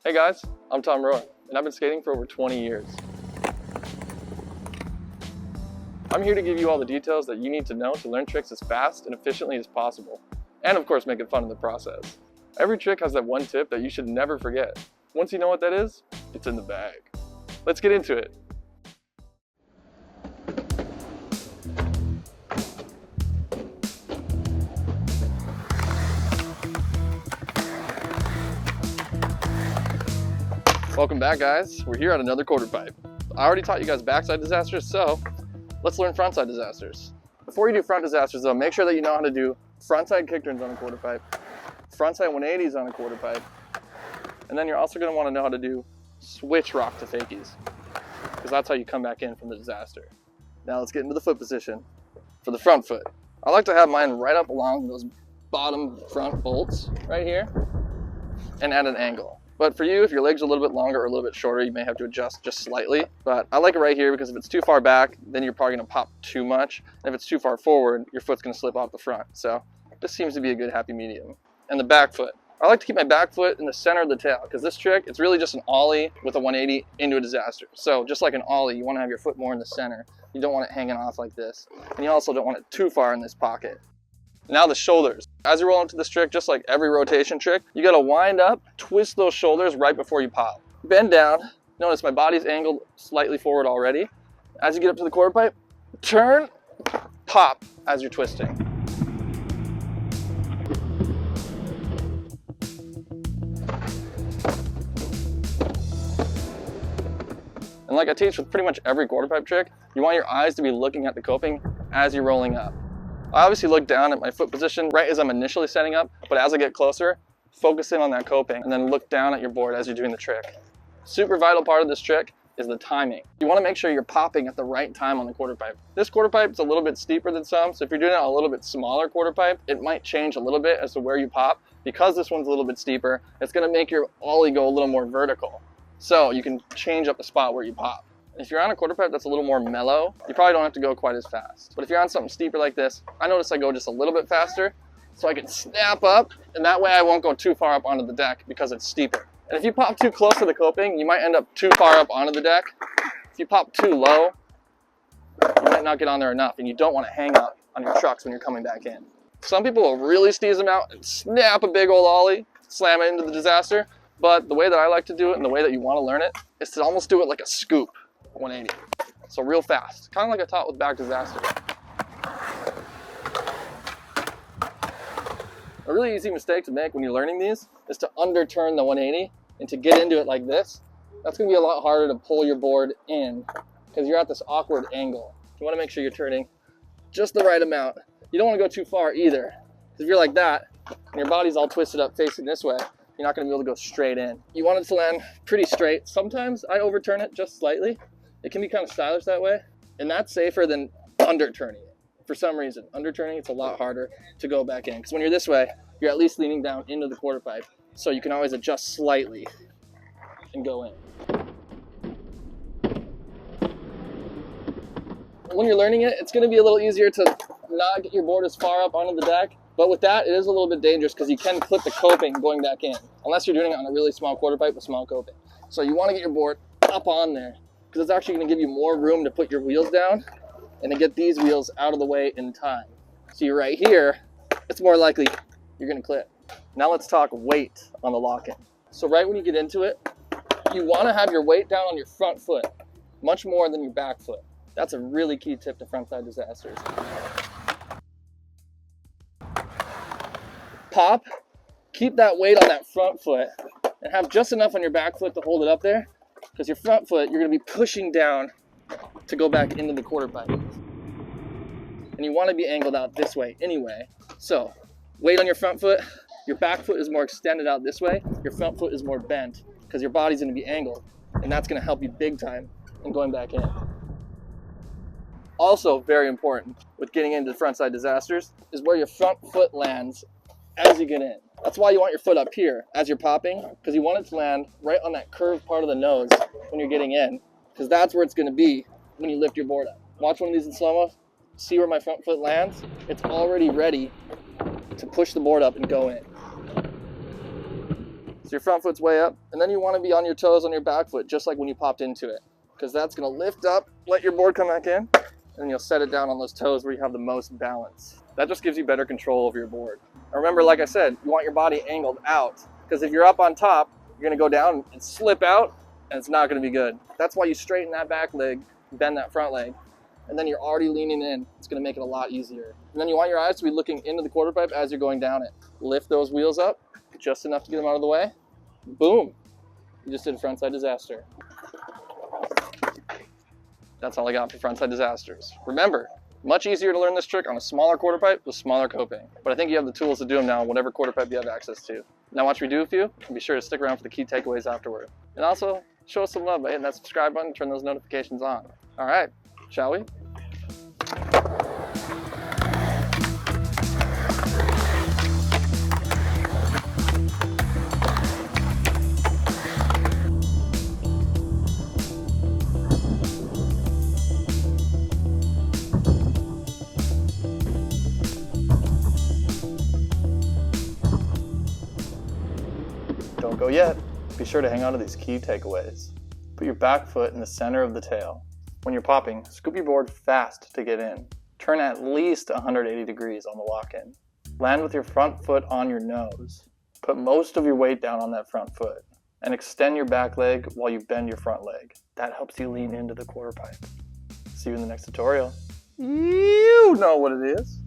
Hey guys, I'm Tom Roy, and I've been skating for over 20 years. I'm here to give you all the details that you need to know to learn tricks as fast and efficiently as possible, and of course make it fun in the process. Every trick has that one tip that you should never forget. Once you know what that is, it's in the bag. Let's get into it. Welcome back, guys. We're here at another quarter pipe. I already taught you guys backside disasters, so let's learn frontside disasters. Before you do front disasters though, make sure that you know how to do frontside kick turns on a quarter pipe, frontside 180s on a quarter pipe, and then you're also going to want to know how to do switch rock to fakies, because that's how you come back in from the disaster. Now let's get into the foot position. For the front foot, I like to have mine right up along those bottom front bolts right here and at an angle. But for you, if your leg's a little bit longer or a little bit shorter, you may have to adjust just slightly. But I like it right here because if it's too far back, then you're probably gonna pop too much. And if it's too far forward, your foot's gonna slip off the front. So this seems to be a good happy medium. And the back foot. I like to keep my back foot in the center of the tail because this trick, it's really just an ollie with a 180 into a disaster. So just like an ollie, you wanna have your foot more in the center. You don't want it hanging off like this. And you also don't want it too far in this pocket. Now the shoulders. As you roll into this trick, just like every rotation trick, you gotta wind up, twist those shoulders right before you pop. Bend down. Notice my body's angled slightly forward already. As you get up to the quarter pipe, turn, pop as you're twisting. And like I teach with pretty much every quarter pipe trick, you want your eyes to be looking at the coping as you're rolling up. I obviously look down at my foot position right as I'm initially setting up, but as I get closer, focus in on that coping and then look down at your board as you're doing the trick. Super vital part of this trick is the timing. You want to make sure you're popping at the right time on the quarter pipe. This quarter pipe is a little bit steeper than some, so if you're doing it on a little bit smaller quarter pipe, it might change a little bit as to where you pop. Because this one's a little bit steeper, it's going to make your ollie go a little more vertical. So you can change up the spot where you pop. If you're on a quarter pipe that's a little more mellow, you probably don't have to go quite as fast. But if you're on something steeper like this, I notice I go just a little bit faster so I can snap up, and that way I won't go too far up onto the deck because it's steeper. And if you pop too close to the coping, you might end up too far up onto the deck. If you pop too low, you might not get on there enough, and you don't want to hang up on your trucks when you're coming back in. Some people will really sneeze them out and snap a big old ollie, slam it into the disaster. But the way that I like to do it and the way that you want to learn it is to almost do it like a scoop. 180. So real fast, kind of like I taught with back disaster. A really easy mistake to make when you're learning these is to underturn the 180 and to get into it like this. That's going to be a lot harder to pull your board in because you're at this awkward angle. You want to make sure you're turning just the right amount. You don't want to go too far either. If you're like that and your body's all twisted up facing this way, you're not going to be able to go straight in. You want it to land pretty straight. Sometimes I overturn it just slightly. It can be kind of stylish that way, and that's safer than underturning it. For some reason, underturning it's a lot harder to go back in, because when you're this way, you're at least leaning down into the quarter pipe, so you can always adjust slightly and go in. When you're learning it, it's going to be a little easier to not get your board as far up onto the deck, but with that, it is a little bit dangerous because you can clip the coping going back in, unless you're doing it on a really small quarter pipe with small coping. So you want to get your board up on there, because it's actually going to give you more room to put your wheels down and to get these wheels out of the way in time. So you're right here, it's more likely you're going to clip. Now let's talk weight on the lock-in. So right when you get into it, you want to have your weight down on your front foot, much more than your back foot. That's a really key tip to frontside disasters. Pop, keep that weight on that front foot, and have just enough on your back foot to hold it up there. Because your front foot, you're going to be pushing down to go back into the quarter pipe. And you want to be angled out this way anyway. So, weight on your front foot, your back foot is more extended out this way, your front foot is more bent because your body's going to be angled. And that's going to help you big time in going back in. Also very important with getting into frontside disasters is where your front foot lands as you get in. That's why you want your foot up here as you're popping, because you want it to land right on that curved part of the nose when you're getting in, because that's where it's going to be when you lift your board up. Watch one of these in slow-mo. See where my front foot lands? It's already ready to push the board up and go in. So your front foot's way up, and then you want to be on your toes on your back foot, just like when you popped into it, because that's going to lift up, let your board come back in, and then you'll set it down on those toes where you have the most balance. That just gives you better control over your board. And remember, like I said, you want your body angled out, because if you're up on top, you're going to go down and slip out, and it's not going to be good. That's why you straighten that back leg, bend that front leg, and then you're already leaning in. It's going to make it a lot easier. And then you want your eyes to be looking into the quarter pipe as you're going down it. Lift those wheels up just enough to get them out of the way. Boom. You just did a frontside disaster. That's all I got for frontside disasters. Remember, much easier to learn this trick on a smaller quarter pipe with smaller coping. But I think you have the tools to do them now on whatever quarter pipe you have access to. Now watch me do a few, and be sure to stick around for the key takeaways afterward. And also, show us some love by hitting that subscribe button and turn those notifications on. All right, shall we? Don't go yet. Be sure to hang on to these key takeaways. Put your back foot in the center of the tail. When you're popping, scoop your board fast to get in. Turn at least 180 degrees on the lock-in. Land with your front foot on your nose. Put most of your weight down on that front foot. And extend your back leg while you bend your front leg. That helps you lean into the quarter pipe. See you in the next tutorial. You know what it is.